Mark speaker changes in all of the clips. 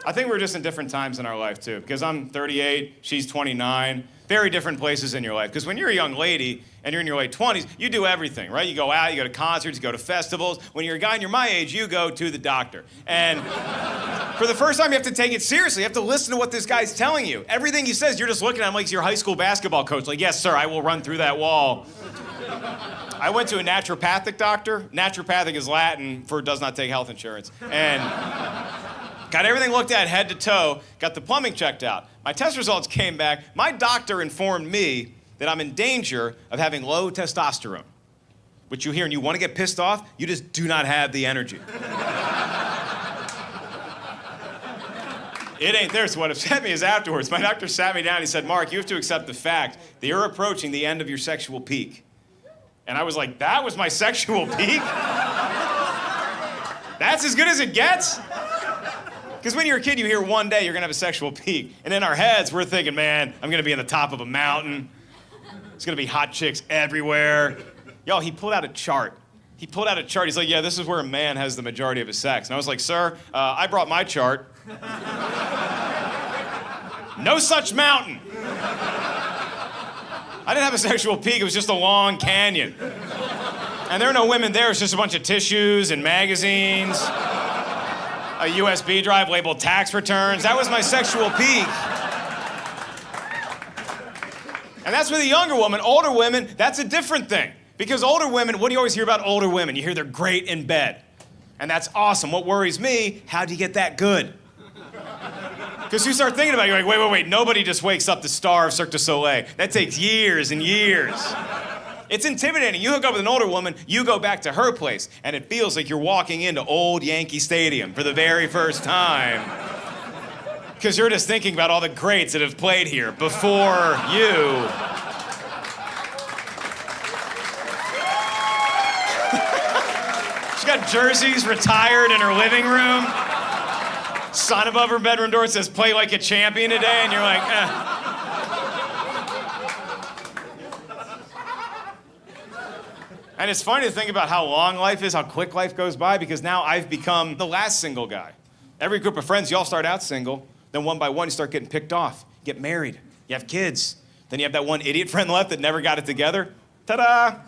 Speaker 1: I think we're just in different times in our life, too, because I'm 38, she's 29. Very different places in your life. Because when you're a young lady and you're in your late 20s, you do everything, right? You go out, you go to concerts, you go to festivals. When you're a guy and you're my age, you go to the doctor. And for the first time, you have to take it seriously. You have to listen to what this guy's telling you. Everything he says, you're just looking at him like he's your high school basketball coach. Like, yes, sir, I will run through that wall. I went to a naturopathic doctor. Naturopathic is Latin for does not take health insurance. And got everything looked at head to toe, got the plumbing checked out. My test results came back. My doctor informed me that I'm in danger of having low testosterone, which you hear and you want to get pissed off, you just do not have the energy. It ain't there, so what upset me is afterwards, my doctor sat me down and he said, Mark, you have to accept the fact that you're approaching the end of your sexual peak. And I was like, that was my sexual peak? That's as good as it gets? Because when you're a kid, you hear one day you're gonna have a sexual peak. And in our heads, we're thinking, man, I'm gonna be on the top of a mountain. There's gonna be hot chicks everywhere. Yo, he pulled out a chart. He's like, yeah, this is where a man has the majority of his sex. And I was like, sir, I brought my chart. No such mountain. I didn't have a sexual peak, it was just a long canyon. And there were no women there, it's just a bunch of tissues and magazines, a USB drive labeled tax returns. That was my sexual peak. And that's with a younger woman. Older women, that's a different thing. Because older women, what do you always hear about older women? You hear they're great in bed. And that's awesome. What worries me, how do you get that good? Because you start thinking about it, you're like, wait, nobody just wakes up to star of Cirque du Soleil. That takes years and years. It's intimidating. You hook up with an older woman, you go back to her place, and it feels like you're walking into old Yankee Stadium for the very first time. Because you're just thinking about all the greats that have played here before you. She's got jerseys retired in her living room. Sign above her bedroom door says, play like a champion today, and you're like, eh. And it's funny to think about how long life is, how quick life goes by, because now I've become the last single guy. Every group of friends, you all start out single, then one by one you start getting picked off, you get married, you have kids, then you have that one idiot friend left that never got it together. Ta-da!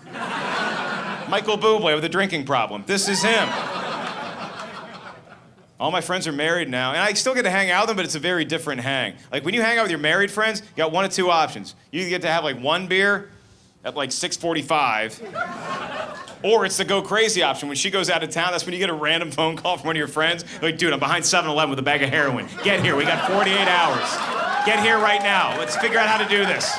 Speaker 1: Michael Bublé with a drinking problem. This is him. All my friends are married now, and I still get to hang out with them, but it's a very different hang. Like, when you hang out with your married friends, you got one of two options. You get to have, like, one beer at, like, 6:45, or it's the go crazy option. When she goes out of town, that's when you get a random phone call from one of your friends. Like, dude, I'm behind 7-Eleven with a bag of heroin. Get here, we got 48 hours. Get here right now. Let's figure out how to do this.